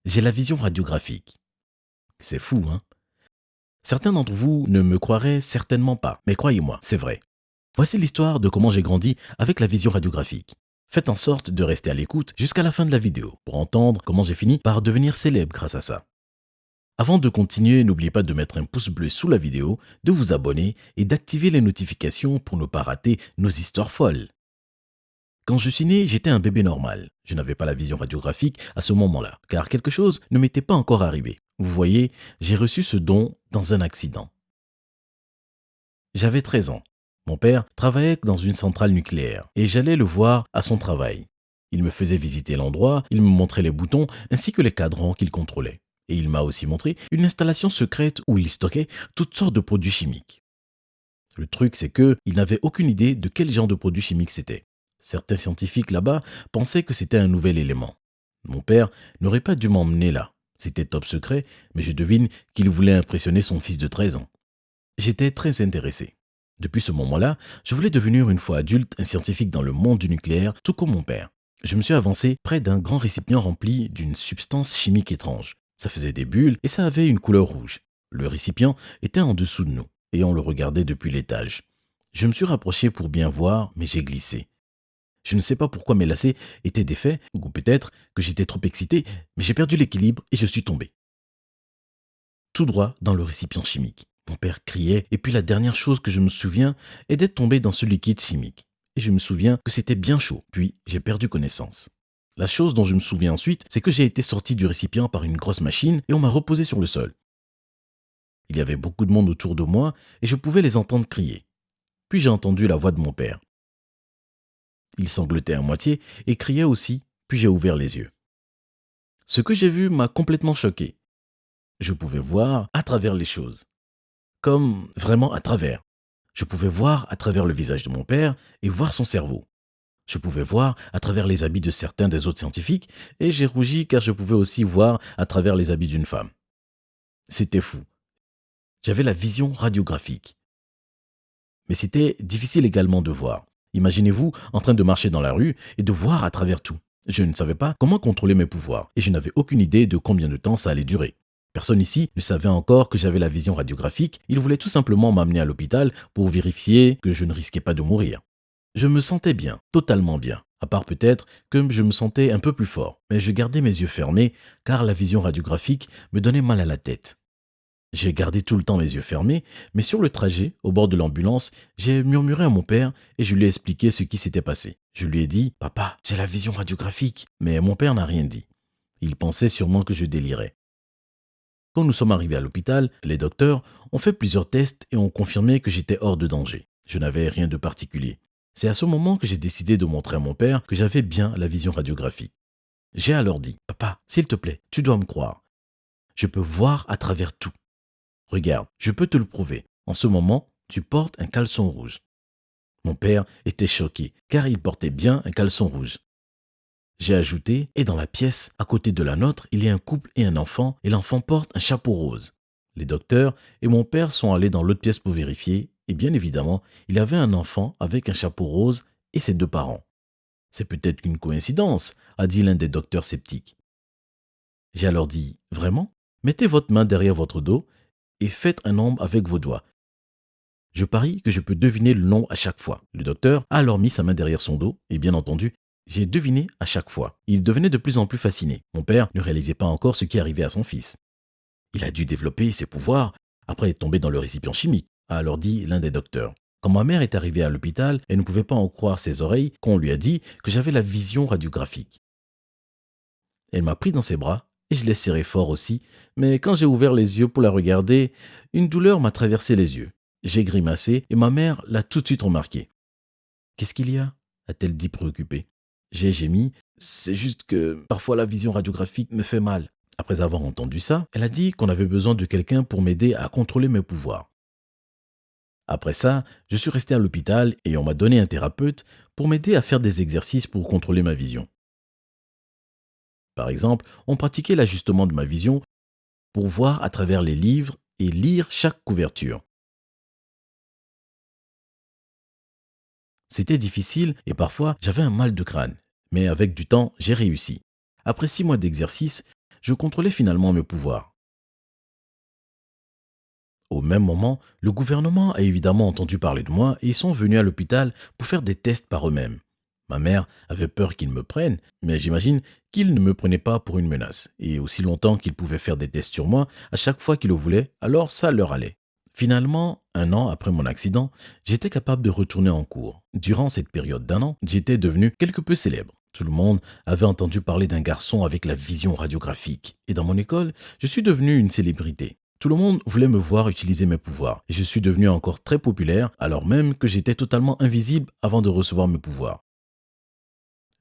J'ai la vision radiographique. C'est fou, hein? Certains d'entre vous ne me croiraient certainement pas, mais croyez-moi, c'est vrai. Voici l'histoire de comment j'ai grandi avec la vision radiographique. Faites en sorte de rester à l'écoute jusqu'à la fin de la vidéo pour entendre comment j'ai fini par devenir célèbre grâce à ça. Avant de continuer, n'oubliez pas de mettre un pouce bleu sous la vidéo, de vous abonner et d'activer les notifications pour ne pas rater nos histoires folles. Quand je suis né, j'étais un bébé normal. Je n'avais pas la vision radiographique à ce moment-là, car quelque chose ne m'était pas encore arrivé. Vous voyez, j'ai reçu ce don dans un accident. J'avais 13 ans. Mon père travaillait dans une centrale nucléaire et j'allais le voir à son travail. Il me faisait visiter l'endroit, il me montrait les boutons ainsi que les cadrans qu'il contrôlait. Et il m'a aussi montré une installation secrète où il stockait toutes sortes de produits chimiques. Le truc, c'est que il n'avait aucune idée de quel genre de produit chimique c'était. Certains scientifiques là-bas pensaient que c'était un nouvel élément. Mon père n'aurait pas dû m'emmener là. C'était top secret, mais je devine qu'il voulait impressionner son fils de 13 ans. J'étais très intéressé. Depuis ce moment-là, je voulais devenir une fois adulte un scientifique dans le monde du nucléaire, tout comme mon père. Je me suis avancé près d'un grand récipient rempli d'une substance chimique étrange. Ça faisait des bulles et ça avait une couleur rouge. Le récipient était en dessous de nous et on le regardait depuis l'étage. Je me suis rapproché pour bien voir, mais j'ai glissé. Je ne sais pas pourquoi mes lacets étaient défaits, ou peut-être que j'étais trop excité, mais j'ai perdu l'équilibre et je suis tombé. Tout droit dans le récipient chimique. Mon père criait, et puis la dernière chose que je me souviens est d'être tombé dans ce liquide chimique. Et je me souviens que c'était bien chaud, puis j'ai perdu connaissance. La chose dont je me souviens ensuite, c'est que j'ai été sorti du récipient par une grosse machine et on m'a reposé sur le sol. Il y avait beaucoup de monde autour de moi et je pouvais les entendre crier. Puis j'ai entendu la voix de mon père. Il sanglotait à moitié et criait aussi, puis j'ai ouvert les yeux. Ce que j'ai vu m'a complètement choqué. Je pouvais voir à travers les choses, comme vraiment à travers. Je pouvais voir à travers le visage de mon père et voir son cerveau. Je pouvais voir à travers les habits de certains des autres scientifiques et j'ai rougi car je pouvais aussi voir à travers les habits d'une femme. C'était fou. J'avais la vision radiographique. Mais c'était difficile également de voir. Imaginez-vous en train de marcher dans la rue et de voir à travers tout. Je ne savais pas comment contrôler mes pouvoirs et je n'avais aucune idée de combien de temps ça allait durer. Personne ici ne savait encore que j'avais la vision radiographique, il voulait tout simplement m'amener à l'hôpital pour vérifier que je ne risquais pas de mourir. Je me sentais bien, totalement bien, à part peut-être que je me sentais un peu plus fort, mais je gardais mes yeux fermés car la vision radiographique me donnait mal à la tête. J'ai gardé tout le temps les yeux fermés, mais sur le trajet, au bord de l'ambulance, j'ai murmuré à mon père et je lui ai expliqué ce qui s'était passé. Je lui ai dit « Papa, j'ai la vision radiographique », mais mon père n'a rien dit. Il pensait sûrement que je délirais. Quand nous sommes arrivés à l'hôpital, les docteurs ont fait plusieurs tests et ont confirmé que j'étais hors de danger. Je n'avais rien de particulier. C'est à ce moment que j'ai décidé de montrer à mon père que j'avais bien la vision radiographique. J'ai alors dit « Papa, s'il te plaît, tu dois me croire. Je peux voir à travers tout. Regarde, je peux te le prouver. En ce moment, tu portes un caleçon rouge. » Mon père était choqué, car il portait bien un caleçon rouge. J'ai ajouté, et dans la pièce, à côté de la nôtre, il y a un couple et un enfant, et l'enfant porte un chapeau rose. Les docteurs et mon père sont allés dans l'autre pièce pour vérifier, et bien évidemment, il y avait un enfant avec un chapeau rose et ses deux parents. C'est peut-être une coïncidence, a dit l'un des docteurs sceptiques. J'ai alors dit, vraiment? Mettez votre main derrière votre dos et faites un nombre avec vos doigts. Je parie que je peux deviner le nombre à chaque fois. Le docteur a alors mis sa main derrière son dos et bien entendu, j'ai deviné à chaque fois. Il devenait de plus en plus fasciné. Mon père ne réalisait pas encore ce qui arrivait à son fils. Il a dû développer ses pouvoirs après être tombé dans le récipient chimique, a alors dit l'un des docteurs. Quand ma mère est arrivée à l'hôpital, elle ne pouvait pas en croire ses oreilles quand on lui a dit que j'avais la vision radiographique. Elle m'a pris dans ses bras et je l'ai serré fort aussi, mais quand j'ai ouvert les yeux pour la regarder, une douleur m'a traversé les yeux. J'ai grimacé et ma mère l'a tout de suite remarqué. « Qu'est-ce qu'il y a ?» a-t-elle dit préoccupée. J'ai gémi. « C'est juste que parfois la vision radiographique me fait mal. » Après avoir entendu ça, elle a dit qu'on avait besoin de quelqu'un pour m'aider à contrôler mes pouvoirs. Après ça, je suis resté à l'hôpital et on m'a donné un thérapeute pour m'aider à faire des exercices pour contrôler ma vision. Par exemple, on pratiquait l'ajustement de ma vision pour voir à travers les livres et lire chaque couverture. C'était difficile et parfois j'avais un mal de crâne, mais avec du temps, j'ai réussi. Après 6 mois d'exercice, je contrôlais finalement mes pouvoirs. Au même moment, le gouvernement a évidemment entendu parler de moi et ils sont venus à l'hôpital pour faire des tests par eux-mêmes. Ma mère avait peur qu'ils me prennent, mais j'imagine qu'ils ne me prenaient pas pour une menace. Et aussi longtemps qu'ils pouvaient faire des tests sur moi, à chaque fois qu'ils le voulaient, alors ça leur allait. Finalement, un an après mon accident, j'étais capable de retourner en cours. Durant cette période d'un an, j'étais devenu quelque peu célèbre. Tout le monde avait entendu parler d'un garçon avec la vision radiographique. Et dans mon école, je suis devenu une célébrité. Tout le monde voulait me voir utiliser mes pouvoirs. Et je suis devenu encore très populaire, alors même que j'étais totalement invisible avant de recevoir mes pouvoirs.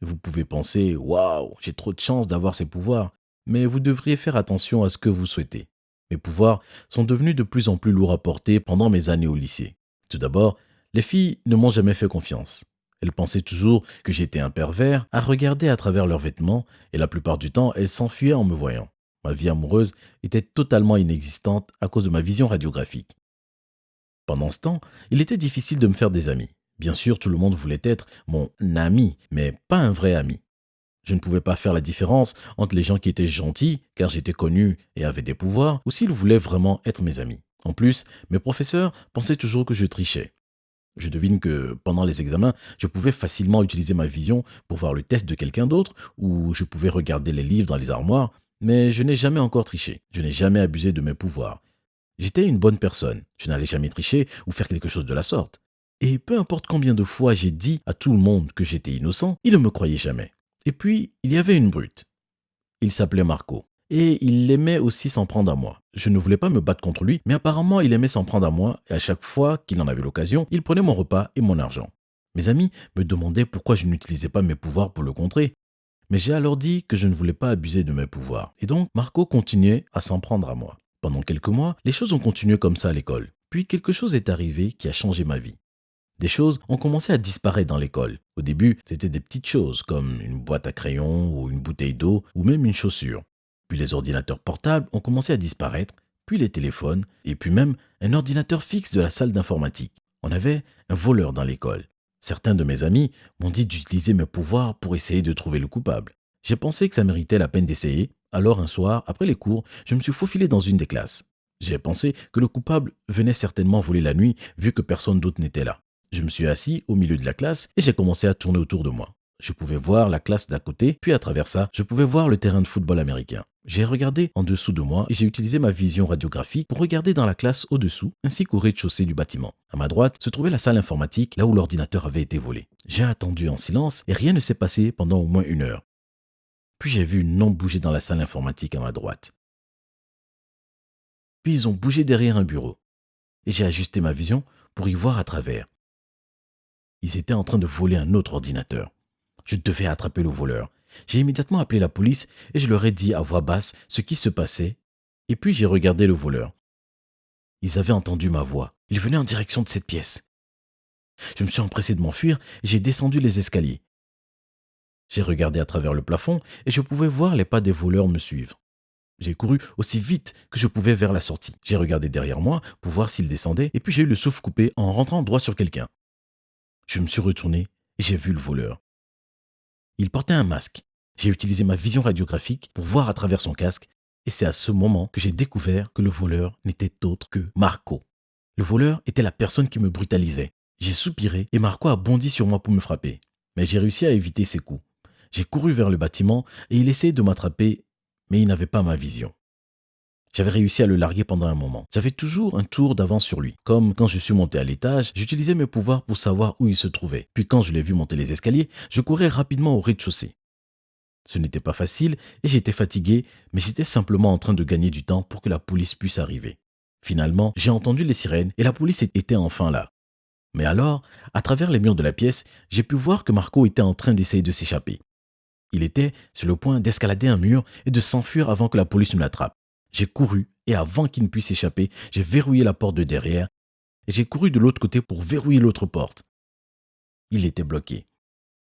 Vous pouvez penser, waouh, j'ai trop de chance d'avoir ces pouvoirs, mais vous devriez faire attention à ce que vous souhaitez. Mes pouvoirs sont devenus de plus en plus lourds à porter pendant mes années au lycée. Tout d'abord, les filles ne m'ont jamais fait confiance. Elles pensaient toujours que j'étais un pervers à regarder à travers leurs vêtements et la plupart du temps, elles s'enfuyaient en me voyant. Ma vie amoureuse était totalement inexistante à cause de ma vision radiographique. Pendant ce temps, il était difficile de me faire des amis. Bien sûr, tout le monde voulait être mon ami, mais pas un vrai ami. Je ne pouvais pas faire la différence entre les gens qui étaient gentils, car j'étais connu et avais des pouvoirs, ou s'ils voulaient vraiment être mes amis. En plus, mes professeurs pensaient toujours que je trichais. Je devine que pendant les examens, je pouvais facilement utiliser ma vision pour voir le test de quelqu'un d'autre, ou je pouvais regarder les livres dans les armoires, mais je n'ai jamais encore triché. Je n'ai jamais abusé de mes pouvoirs. J'étais une bonne personne. Je n'allais jamais tricher ou faire quelque chose de la sorte. Et peu importe combien de fois j'ai dit à tout le monde que j'étais innocent, ils ne me croyaient jamais. Et puis, il y avait une brute. Il s'appelait Marco. Et il aimait aussi s'en prendre à moi. Je ne voulais pas me battre contre lui, mais apparemment il aimait s'en prendre à moi, et à chaque fois qu'il en avait l'occasion, il prenait mon repas et mon argent. Mes amis me demandaient pourquoi je n'utilisais pas mes pouvoirs pour le contrer, mais j'ai alors dit que je ne voulais pas abuser de mes pouvoirs. Et donc, Marco continuait à s'en prendre à moi. Pendant quelques mois, les choses ont continué comme ça à l'école. Puis quelque chose est arrivé qui a changé ma vie. Des choses ont commencé à disparaître dans l'école. Au début, c'était des petites choses comme une boîte à crayons ou une bouteille d'eau ou même une chaussure. Puis les ordinateurs portables ont commencé à disparaître, puis les téléphones et puis même un ordinateur fixe de la salle d'informatique. On avait un voleur dans l'école. Certains de mes amis m'ont dit d'utiliser mes pouvoirs pour essayer de trouver le coupable. J'ai pensé que ça méritait la peine d'essayer, alors un soir, après les cours, je me suis faufilé dans une des classes. J'ai pensé que le coupable venait certainement voler la nuit vu que personne d'autre n'était là. Je me suis assis au milieu de la classe et j'ai commencé à tourner autour de moi. Je pouvais voir la classe d'à côté, puis à travers ça, je pouvais voir le terrain de football américain. J'ai regardé en dessous de moi et j'ai utilisé ma vision radiographique pour regarder dans la classe au-dessous ainsi qu'au rez-de-chaussée du bâtiment. À ma droite se trouvait la salle informatique, là où l'ordinateur avait été volé. J'ai attendu en silence et rien ne s'est passé pendant au moins 1 heure. Puis j'ai vu une ombre bouger dans la salle informatique à ma droite. Puis ils ont bougé derrière un bureau et j'ai ajusté ma vision pour y voir à travers. Ils étaient en train de voler un autre ordinateur. Je devais attraper le voleur. J'ai immédiatement appelé la police et je leur ai dit à voix basse ce qui se passait. Et puis j'ai regardé le voleur. Ils avaient entendu ma voix. Ils venaient en direction de cette pièce. Je me suis empressé de m'enfuir et j'ai descendu les escaliers. J'ai regardé à travers le plafond et je pouvais voir les pas des voleurs me suivre. J'ai couru aussi vite que je pouvais vers la sortie. J'ai regardé derrière moi pour voir s'ils descendaient et puis j'ai eu le souffle coupé en rentrant droit sur quelqu'un. Je me suis retourné et j'ai vu le voleur. Il portait un masque. J'ai utilisé ma vision radiographique pour voir à travers son casque et c'est à ce moment que j'ai découvert que le voleur n'était autre que Marco. Le voleur était la personne qui me brutalisait. J'ai soupiré et Marco a bondi sur moi pour me frapper. Mais j'ai réussi à éviter ses coups. J'ai couru vers le bâtiment et il essayait de m'attraper, mais il n'avait pas ma vision. J'avais réussi à le larguer pendant un moment. J'avais toujours un tour d'avance sur lui. Comme quand je suis monté à l'étage, j'utilisais mes pouvoirs pour savoir où il se trouvait. Puis quand je l'ai vu monter les escaliers, je courais rapidement au rez-de-chaussée. Ce n'était pas facile et j'étais fatigué, mais j'étais simplement en train de gagner du temps pour que la police puisse arriver. Finalement, j'ai entendu les sirènes et la police était enfin là. Mais alors, à travers les murs de la pièce, j'ai pu voir que Marco était en train d'essayer de s'échapper. Il était sur le point d'escalader un mur et de s'enfuir avant que la police ne l'attrape. J'ai couru et avant qu'il ne puisse échapper, j'ai verrouillé la porte de derrière et j'ai couru de l'autre côté pour verrouiller l'autre porte. Il était bloqué.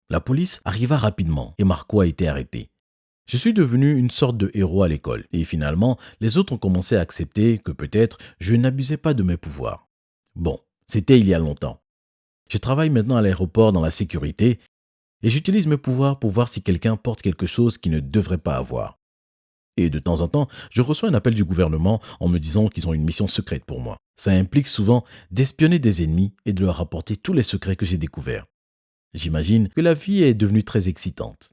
La police arriva rapidement et Marco a été arrêté. Je suis devenu une sorte de héros à l'école et finalement, les autres ont commencé à accepter que peut-être je n'abusais pas de mes pouvoirs. Bon, c'était il y a longtemps. Je travaille maintenant à l'aéroport dans la sécurité et j'utilise mes pouvoirs pour voir si quelqu'un porte quelque chose qu'il ne devrait pas avoir. Et de temps en temps, je reçois un appel du gouvernement en me disant qu'ils ont une mission secrète pour moi. Ça implique souvent d'espionner des ennemis et de leur rapporter tous les secrets que j'ai découverts. J'imagine que la vie est devenue très excitante.